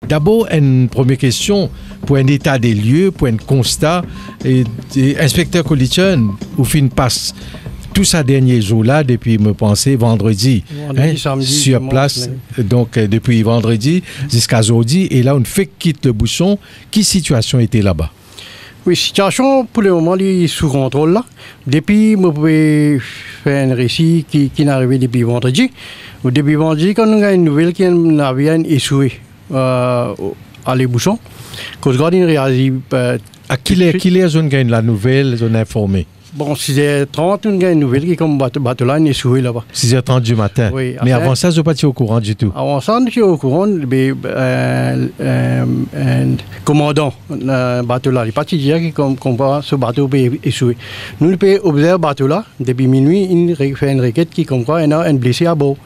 D'abord, une première question, pour un état des lieux, pour un constat, inspecteur Colliton, où fin passe tout ça dernier jour-là, depuis, me pensez, vendredi, samedi, sur place, donc depuis vendredi jusqu'à aujourd'hui, et là, on fait quitte le bouchon. Quelle situation était là-bas? Oui, situation pour le moment est sous contrôle là. Depuis, je pouvais faire un récit qui est arrivé depuis vendredi. Depuis vendredi, quand on a une nouvelle qui avait échoué à les bouchons, Coast Guard réagit. À qui les zones gagnent la nouvelle, zone informée? Bon, 6h30, on a une nouvelle qui est comme bateau là, échoué là-bas. 6h30 du matin. Oui, mais avant ça, je n'étais pas au courant du tout. Avant ça, je suis au courant, mais commandant bateau là, il n'est pas dire qui comprend ce bateau peut échouer. Nous pouvons observer le bateau là, depuis minuit, il fait une requête qui comprend un blessé à bord.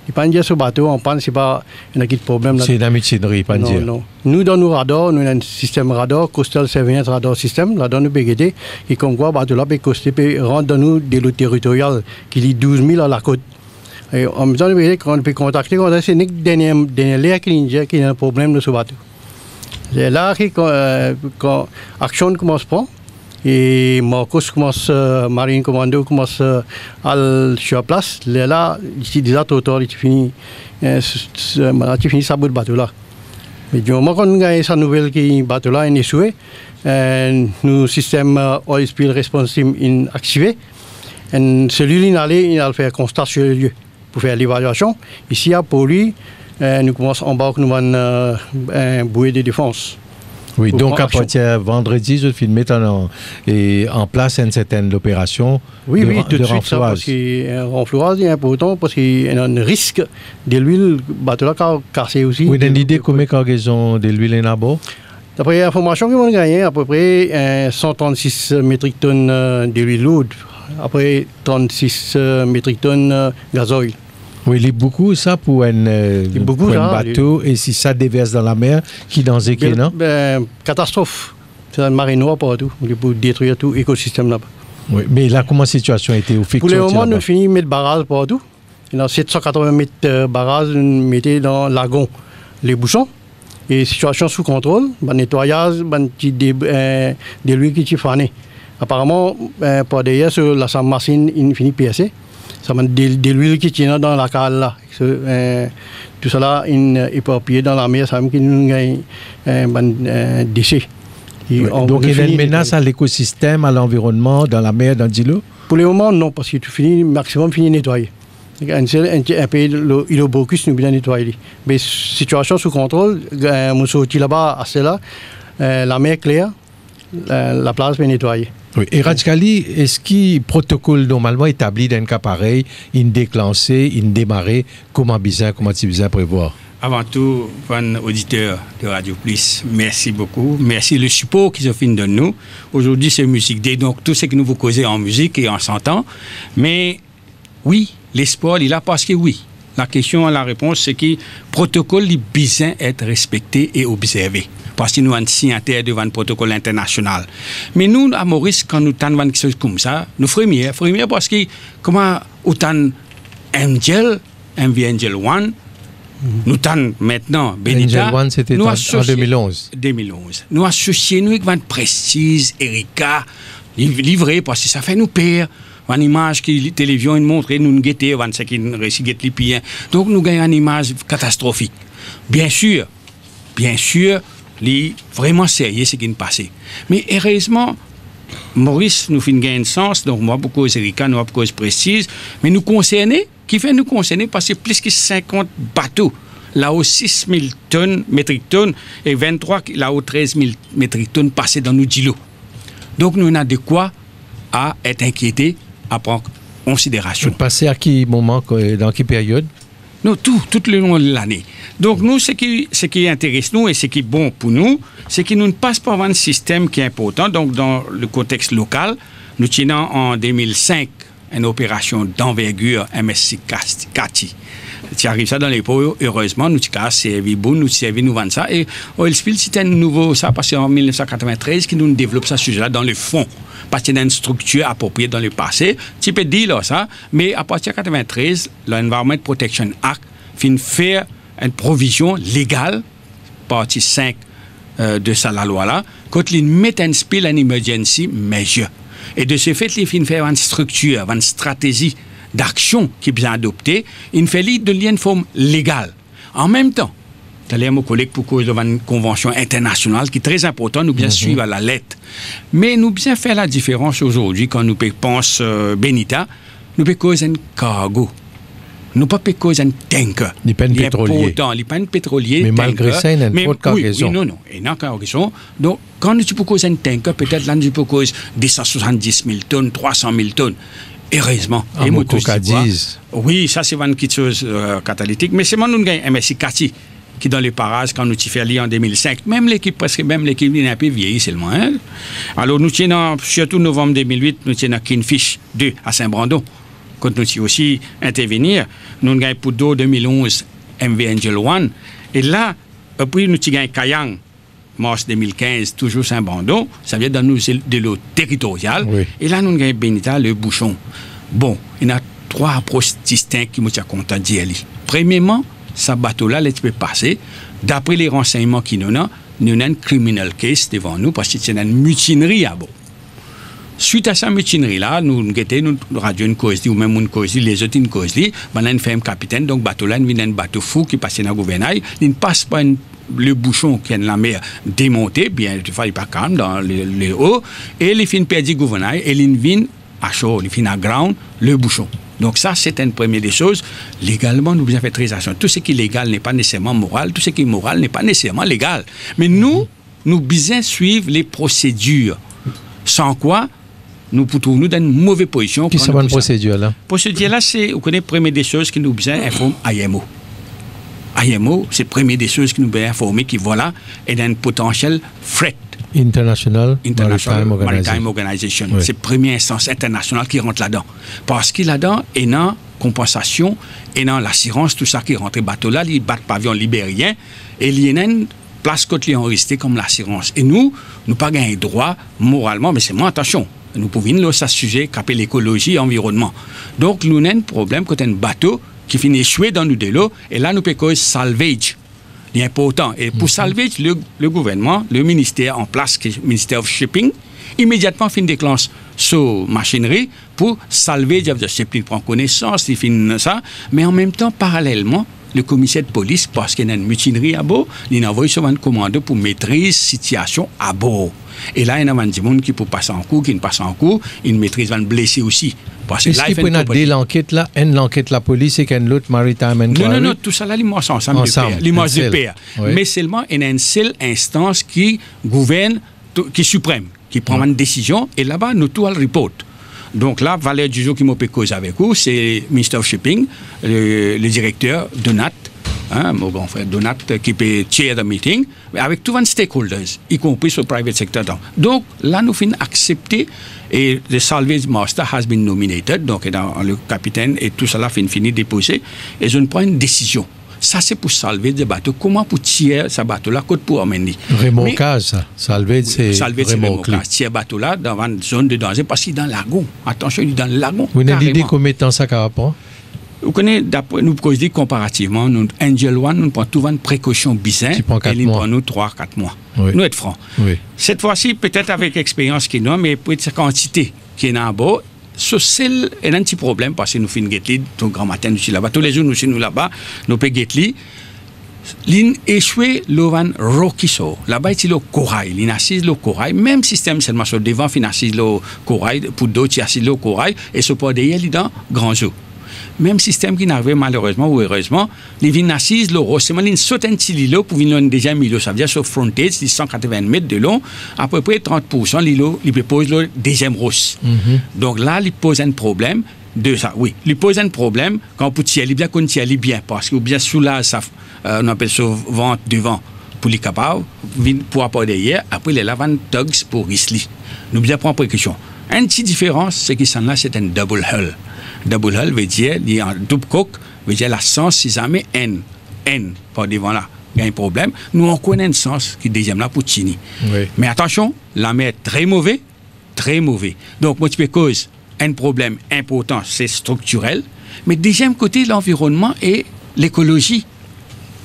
Il ne peut pas dire ce bateau, on pense que ce n'est pas un problème. C'est une amitiénerie, pas dire. Non. Nous, dans nos radars, nous avons un système radar, Coastal Surveillance Radar System, là, dans nos BGD, qui comme quoi, le bateau là peut rentrer dans nous des lots territoriales qui lit 12 000 à la côte. Et en même temps, on peut contacter, c'est le dernier l'air qui a un problème de ce bateau. C'est là quand l'action commence à prendre. Et Marcos commence, Marine Commando commence sur place. Là, ici, déjà, total, il finit sa bout de bateau là. Mais du moment qu'on a sa nouvelle qui bateau là est échoué, nous système oil spill response team est activé. Et celui-là, il a fait constat sur le lieu pour faire l'évaluation. Ici, pour lui, nous commençons à embarquer un bouée de défense. Oui, donc à partir de vendredi, je vais mettre en place une certaine opération tout de suite, ça, parce que renflouage est important, parce qu'il y a un risque de l'huile, bateau là cassé aussi. Vous avez une idée combien de cargaisons de l'huile est à bord? D'après l'information qu'ils ont gagné, à peu près 136 métriques tonnes de l'huile lourde, après 36 métriques tonnes gazoil. Oui, il y a beaucoup ça pour un bateau, et si ça déverse dans la mer, qui dans ce qui non? Catastrophe. C'est une marée noire partout, pour détruire tout l'écosystème là-bas. Oui, mais là, comment la situation a été au fixe? Pour le moment, nous finissons de mettre barrages partout. Il y a 780 mètres de barrages, nous mettons dans le lagon les bouchons. Et situation sous contrôle, nettoyage, des l'huile qui est fanée. Apparemment, par derrière, sur la machine, il finit PSC. Ça m'a de l'huile qui tient dans la cale là. Tout cela est éparpillé dans la mer, ça veut dire qu'il y a un déchet. Donc il y a une menace à l'écosystème, à l'environnement, dans la mer, dans l'îlot? Pour le moment, non, parce que tu finis, maximum fini nettoyer. Un pays, l'îlot Bocuse, nous bien nettoyer. Mais situation sous contrôle, nous sommes là-bas, à cela, la mer claire, la plage bien nettoyée. Oui. Et Rajkali, est-ce qu'il y a un protocole normalement établi dans un cas pareil, une déclenché, une démarré, comment tu besoin prévoir? Avant tout, bon auditeur de Radio Plus, merci beaucoup. Merci le support qu'ils ont fait de nous. Aujourd'hui, c'est Musique Day, donc tout ce que nous vous causons en musique et en s'entend. Mais oui, l'espoir, il est là parce que oui. La question, la réponse, c'est que le protocole, il besoin être respecté et observé. Parce que nous sommes signataires devant un protocole international. Mais nous, à Maurice, quand nous avons quelque chose comme ça, nous frémir parce que, comment, autant Angel, MV Angel One, nous avons maintenant Benita. Angel One, c'était en 2011. 2011. Nous associons nous avec Van Prestige, Erika, livré parce que ça fait nous pire. Une image que la télévision montre, nous guettons, ce qui nous réussit les pieds. Donc nous gagnons une image catastrophique. Bien sûr, vraiment sérieux ce qui nous passe. Mais heureusement, Maurice nous fait gagner un sens, donc moi beaucoup Erika, nous beaucoup Prestige, mais nous concernés, qui fait nous concerner parce que plus que 50 bateaux, là-haut 6 000 tonnes, métriques tonnes, et 23, là-haut 13 000 métriques tonnes passées dans nos îlots. Donc nous avons de quoi à être inquiétés, à prendre en considération. Passer à quel moment, dans quelle période? Non, tout le long de l'année. Donc, nous, ce qui intéresse nous et ce qui est bon pour nous, c'est que nous ne passons pas par un système qui est important. Donc, dans le contexte local, nous tenons en 2005 une opération d'envergure MSC Cathy. Tu arrives ça dans les pots, heureusement, nous avons servi bon, nous servi, nous vendons ça. Et Oil Spill, c'était un nouveau, ça, parce qu'en 1993, que nous développons ça sujet-là dans le fond. Parce qu'il y a une structure appropriée dans le passé. Tu peux dire là, ça, mais à partir de 1993, l'Environment Protection Act fait faire une provision légale partie 5 de ça, la loi-là, quand ils mettent un spill en emergency measure. Et de ce fait, ils finissent faire une structure, une stratégie d'action qui est bien adoptée, il fait de une forme légale. En même temps, c'est-à-dire mon collègue pour cause d'une convention internationale qui est très importante, nous bien suivre à la lettre. Mais nous bien faire la différence aujourd'hui quand nous pensons Benita, nous peut cause un cargo. Nous pas cause un tanker. Il pas un pétrolier. Il pas un pétrolier. Mais malgré ça, il y a une autre cargaison. Oui, non. Il y a une cargaison. Donc, quand nous peux cause un tanker, peut-être là, nous peux cause 270 000 tonnes, 300 000 tonnes. Heureusement. Et Motocadiz. Oui, ça, c'est une petite chose catalytique. Mais c'est moi, nous avons un MSI Cathy qui dans les parages, quand nous t'y fait lire en 2005, même l'équipe est un peu vieillie seulement. Hein? Alors, nous tenons, surtout novembre 2008, nous tenons Kingfish 2 à Saint-Brandon. Quand nous sommes aussi intervenir, nous avons pour 2011 MV Angel One. Et là, puis nous avons Kayang, mars 2015, toujours Saint-Brandon. Ça vient dans nous de l'eau territoriale. Oui. Et là, nous avons Benita, le bouchon. Bon, il y a 3 approches distinctes qui me sont contents d'y aller. Premièrement, ce bateau-là, il peut passer. D'après les renseignements qu'il nous a, nous avons un criminal case devant nous parce que c'est une mutinerie à bord. Suite à cette mutinerie-là, nous radio une cause, ou même une cause, les autres une cause, on a fait un capitaine, donc bateau-là, il y a un bateau fou qui passe dans le gouvernail, il ne passe pas le bouchon qui est dans la mer démonté, bien, il ne fallait pas calme dans les hauts, et il finit perdu le gouvernail, et il vient à chaud, il finit à ground, le bouchon. Donc ça, c'est une première des choses. Légalement, nous devons faire très attention. Tout ce qui est légal n'est pas nécessairement moral, tout ce qui est moral n'est pas nécessairement légal. Mais nous devons suivre les procédures. Sans quoi, nous pouvons nous dans une mauvaise position. Puis c'est une procédure-là? Procédure-là, c'est, vous connaissez, première des choses qui nous besoin informer IMO. IMO, c'est la première des choses qui nous besoin informer qui, voilà, est d'un potentiel fret. International Maritime Organization. Oui. C'est la première instance internationale qui rentre là-dedans. Parce qu'il là-dedans, il y a une compensation, il y a l'assurance, tout ça qui rentre bateau-là, il bat pavillon libérien, et il y a une place côté enregistrée comme l'assurance. Et nous pas gagné droit moralement, mais c'est moins attention. Nous pouvons nous sujet qui appelle l'écologie et l'environnement. Donc, nous avons un problème quand un bateau qui finit échoué dans nous de l'eau, et là, nous pouvons cause salvage. C'est important. Et pour salvage, le gouvernement, le ministère en place, qui est le ministère of Shipping, immédiatement fait une déclenche sur machinerie pour salvage of the shipping, prend connaissance, il fait ça, mais en même temps, parallèlement, le commissaire de police, parce qu'il y a une mutinerie à bord, il envoie souvent un commando pour maîtriser la situation à bord. Et là, il y a des gens qui peuvent passer en cours, qui ne passent en cours, ils maîtrisent, vont blesser aussi. Est-ce qu'il peut y avoir l'enquête là, l'enquête la police et qu'une autre maritime inquiry? Non, tout ça là, ils marchent ensemble de pair. Oui. Mais seulement, il y a une seule instance qui gouverne, qui est suprême, qui prend une décision, et là-bas, nous tout le report. Donc là, Valère du jour qui m'a cause avec vous, c'est Minister of Shipping, le directeur Donat, mon bon frère Donat, qui peut chair the meeting, avec tous les stakeholders, y compris sur le private sector. Donc là, nous finissons accepter, et le salvage master has been nominated, donc le capitaine et tout cela fini déposé, et je ne prends une décision. Ça, c'est pour salver des bateaux. Comment pour tirer ce bateau-là, côte pour amener? Remorquage, ça. Salver, c'est remorquage. Tirer bateau-là dans une zone de danger parce qu'il est dans le lagon. Attention, il est dans le lagon. Vous avez l'idée combien de temps ça a rapport? Vous connaissez, d'après nous, comparativement, nous, Angel One, nous prenons souvent une précaution bizarre. Qui prend 4 mois. Nous prenons 3-4 mois. Oui. Nous, être francs. Oui. Cette fois-ci, peut-être avec l'expérience qu'il a, mais peut-être sa quantité qui est en bas. C'est un petit problème parce que nous faisons Gately, tout grand matin, nous sommes là-bas. Tous les jours, nous sommes là-bas, nous faisons Gately. L'in échoué, l'ovan Rokiso. Là-bas, il y a le corail. L'in assise le corail. Même système seulement sur devant, il assise le corail. Pour d'autres, il assise le corail. Et ce pas derrière, il est dans grand zoo. Même système qui n'arrive malheureusement ou heureusement, les vignes assises, le rossement, ils sautent un petit îlot pour venir un deuxième îlot. Ça veut dire sur frontage, c'est 180 mètres de long, à peu près 30%, l'îlot, il pose le deuxième rosse. Donc là, il pose un problème de ça. Oui, il pose un problème quand on tire bien, qu'on tire bien, parce que bien sous là, ça, on appelle ça vente devant pour les capables, pour apporter derrière, après les lavant tugs pour Risley. Nous bien prendre précaution. Une petite différence, c'est que ça là, c'est un double hull. Double hull veut dire, il y a un double coque, veut dire la sens, si jamais N, par devant là, il y a un problème. Nous, on connaît un sens qui est deuxième là pour Chini. Oui. Mais attention, la mer est très mauvais. Donc, moi, tu peux cause un problème important, c'est structurel. Mais deuxième côté, l'environnement et l'écologie.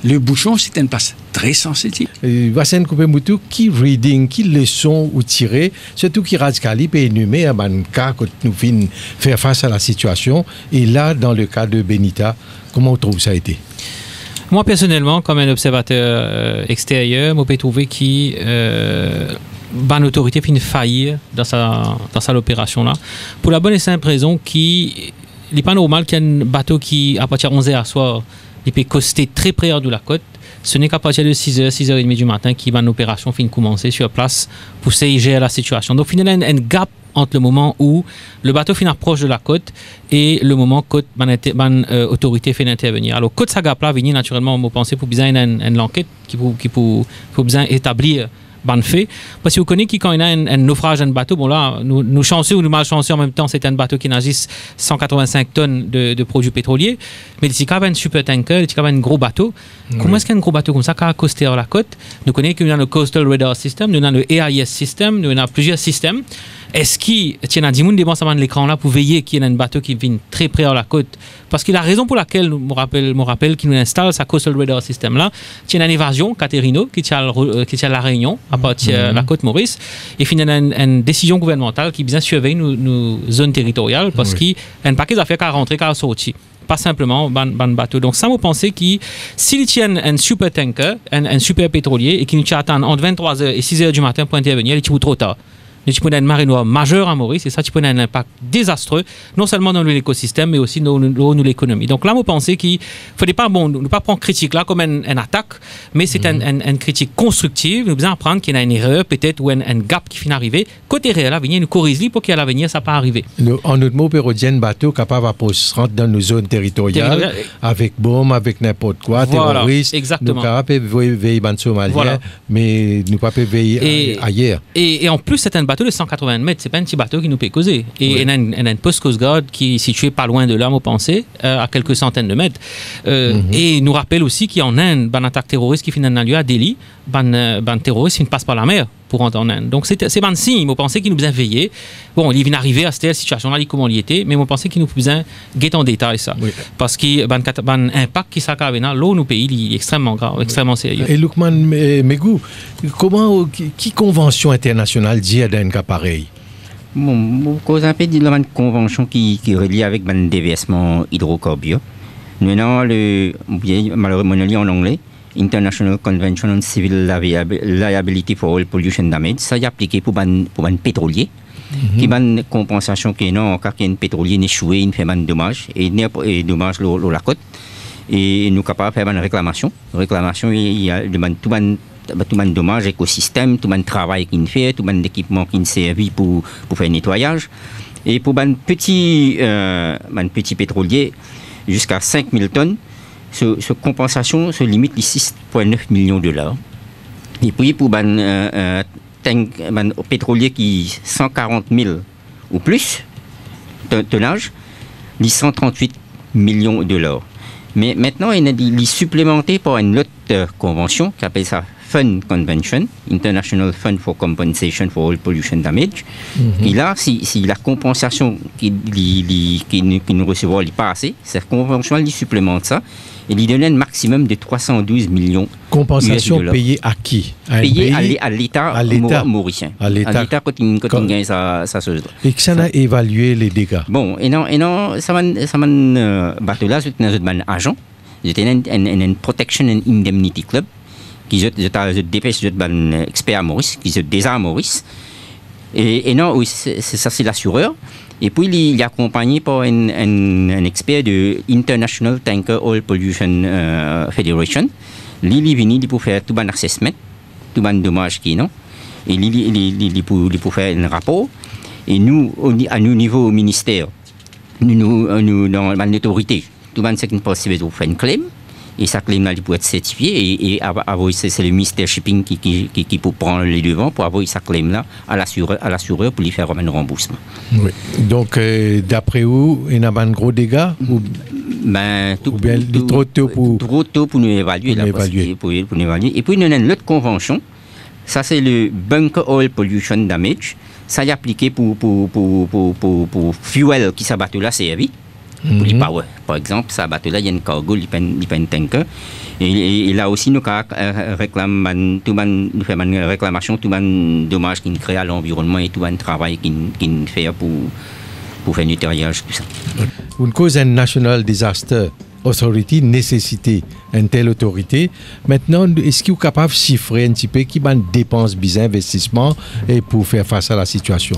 le bouchon, c'est une place très sensitive. Vassen Koupemoutou, qui reading, qui leçon ou tirer, surtout qui radicali peut énumérer un cas que nous finissons faire face à la situation. Et là, dans le cas de Benita, comment on trouve ça a été? Moi, personnellement, comme un observateur extérieur, je peux trouver que l'autorité finit faillir dans sa opération là. Pour la bonne et simple raison qu'il n'est pas normal qu'un bateau qui, à partir de 11h à soir, il peut coster très près de la côte. Ce n'est qu'à partir de 6h, 6h30 du matin qu'il va une opération finit commencer sur place pour gérer la situation. Donc, finalement, il y a un gap entre le moment où le bateau finit proche de la côte et le moment où l'autorité fait intervenir. Alors, côte ça gap là, venir naturellement, on pense pour besoin d'une enquête qui pour besoin établir fait. Parce que vous connaissez quand il y a un naufrage d'un bateau, bon là, nous chanceux ou nous malchanceux en même temps, c'est un bateau qui nagisse 185 tonnes de produits pétroliers, mais si il y a un super tanker, il y a un gros bateau, comment est-ce qu'un gros bateau comme ça qui a accosté à la côte? Nous connaissons qu'il y a le Coastal Radar System, nous avons le AIS System, nous avons plusieurs systèmes. Est-ce qu'il y a des gens qui devant l'écran là pour veiller qu'il y a un bateau qui vient très près à la côte? Parce que la raison pour laquelle je me rappelle qu'il nous installe ce Coastal Radar System là, il y a une évasion, Caterino, qui tient la Réunion à partir de la côte Maurice, et finalement une décision gouvernementale qui bien surveille nos zones territoriales parce qu'il y a un paquet d'affaires qui a rentré, qui a sorti. Pas simplement un bateau. Donc ça, vous pensez que s'il tient un super tanker, un super pétrolier, et qu'il nous attend entre 23h et 6h du matin pour intervenir, il est trop tard. Tu peux avoir une marée noire majeure à Maurice et ça, tu peux avoir un impact désastreux, non seulement dans l'écosystème, mais aussi dans l'économie. Donc là, vous pensez qu'il ne faudrait pas, ne pas prendre critique là comme une attaque, mais c'est une critique constructive. Nous devons apprendre qu'il y a une erreur, peut-être, ou un gap qui finit d'arriver. Côté réel, venir nous corriger pour qu'à l'avenir, ça ne pas arriver. En notre mot, un bateau capable de se rentrer dans nos zones territoriales, avec bombe, avec n'importe quoi, terroriste. Exactement. Nous capables de veiller dans le Somalien, mais nous ne pouvons pas veiller ailleurs. Et en plus, c'est un bateau de 180 mètres, c'est pas un petit bateau qui nous peut causer. Et il y a un poste Coast Guard qui est situé pas loin de là, vous pensez, à quelques centaines de mètres. Et il nous rappelle aussi qu'il y a en Inde, une attaque terroriste qui finit dans lieu à Delhi, un terroriste qui ne passe par la mer pour rentrer en Inde. Donc c'est un signe, vous pensez qu'il nous besoin veiller. Bon, il vient d'arriver à cette situation-là, comment il était, mais vous pensez qu'il nous besoin guetter en détail ça. Oui. Parce qu'il y a un impact qui s'accave dans l'eau, nos pays, il est extrêmement grave, extrêmement sérieux. Et Lukman Megou, qui convention internationale dit à un cas pareil? Bon, cause un peu de la convention qui relie avec le déversement hydrocarbures. Nous avons malheureusement en anglais, International Convention on Civil Liability for Oil Pollution Damage. Ça est appliqué pour un pétrolier. Qui a une compensation qui est non, car un pétrolier n'est échoué, il fait un dommage, et dommage la côte. Et nous sommes capables de faire une réclamation. Réclamation, il y a tout un dommage écosystème, tout un travail qu'il fait, tout un équipement qui servi pour faire le nettoyage. Et pour un petit pétrolier, jusqu'à 5000 tonnes, cette compensation se limite à 6,9 millions de $. Et puis pour un pétrolier qui 140 000 ou plus tonnage, il 138 millions de $. Mais maintenant, il est supplémenté par une autre convention qui appelle ça Fund Convention, International Fund for Compensation for Oil Pollution Damage. Et là, si la compensation qui nous recevons n'est pas assez, cette convention elle supplémente ça et lui donne un maximum de 312 millions. Compensation payée à qui? Payée à l'État mauricien. À l'État quand il gagne sa chose. Et que ça a évalué les dégâts? Bon, et non, ça m'a bateau là, c'est un agent, c'était un Protection and Indemnity Club qui se dépêche d'un expert à Maurice, qui se désarme à Maurice. Et non, oui, c'est l'assureur. Et puis, il est accompagné par un expert de International Tanker Oil Pollution Federation. Il est venu pour faire tout un assessment, tout un dommage qui est non. Et il pour faire un rapport. Et nous, à nous niveau au ministère, nous dans l'autorité, tout le monde sait qu'il est possible de faire un claim. Et ça claim là, il peut être certifié. Et c'est le ministère shipping qui peut prendre les devants pour avoir sa claim là à l'assureur pour lui faire un remboursement. Oui. Donc, d'après vous, il y a un gros dégât ou bien trop tôt pour nous évaluer. Pour nous évaluer. Et puis, nous avons une autre convention. Ça, c'est le Bunker Oil Pollution Damage. Ça est appliqué pour fuel qui s'abattu là, servi. pour les power. Par exemple, ça bateau-là, il y a une cargo, il y a un tanker. Et là aussi, nous réclamons, nous faisons une réclamation, tout le dommage qu'il crée à l'environnement et tout le travail qu'il fait pour faire nettoyage, tout ça. Une cause un National Disaster Authority nécessité une telle autorité. Maintenant, est-ce qu'il est capable de chiffrer un petit peu qui va dépense bizarre investissement et pour faire face à la situation?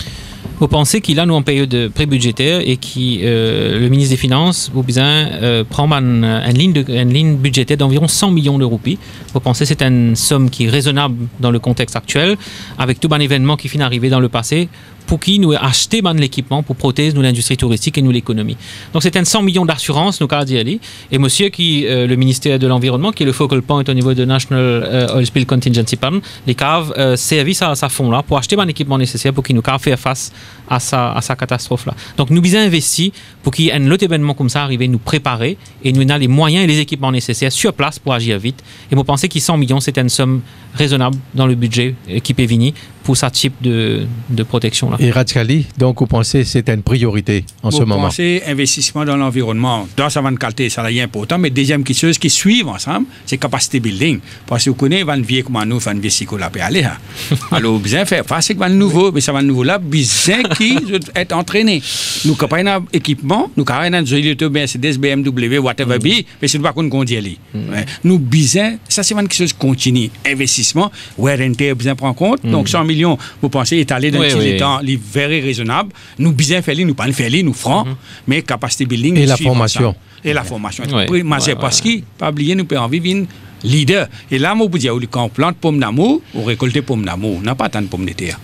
Vous pensez qu'il a nous en période de pré-budgétaire et qui le ministre des Finances vous besoin prend une ligne budgétaire d'environ 100 millions de roupies. Vous pensez que c'est une somme qui est raisonnable dans le contexte actuel avec tout un événement qui finit d'arriver dans le passé pour qui nous acheter l'équipement pour protéger nous l'industrie touristique et nous l'économie. Donc c'est un 100 millions d'assurance nous qu'a dit aller et monsieur qui le ministère de l'environnement qui est le focal point au niveau de National Oil Spill Contingency Fund les caves service à sa fond là pour acheter l'équipement nécessaire pour qu'il nous faire face à sa catastrophe là. Donc nous bien investi pour qu'il y ait un autre événement comme ça arriver nous préparer et nous avons les moyens et les équipements nécessaires sur place pour agir vite et vous pensez que 100 millions c'est une somme raisonnable dans le budget qui peut venir pour ce type de protection là. Et Radskali, donc vous pensez que c'est une priorité en ce moment? Vous pensez investissement dans l'environnement, dans sa vanne qualité, ça est important, mais deuxième chose qui suivent ensemble, c'est capacité building. Parce que vous connaissez, van vie comme nous, van vie psychologue aller. Alors, bien faire face avec van nouveau, mais ça va nouveau là, bien qui être entraîné. Nous avons un équipement, nous avons un joli Mercedes, BMW, whatever be, mais c'est pas qu'on conduit aller. Nous bien, ça c'est une chose continue. Investissement, wear and tear bien prendre compte. Donc 100 millions, vous pensez étaler dans le temps, les very raisonnable. Nous bien faire nous pas faire nous francs, mais capacité building et la formation. Et la formation. Parce que pas oublier nous peut en vivre une leader. Et là, moi vous dire quand on plante pomme d'amour, on récolte pomme d'amour, on n'a pas tant de pommes de terre.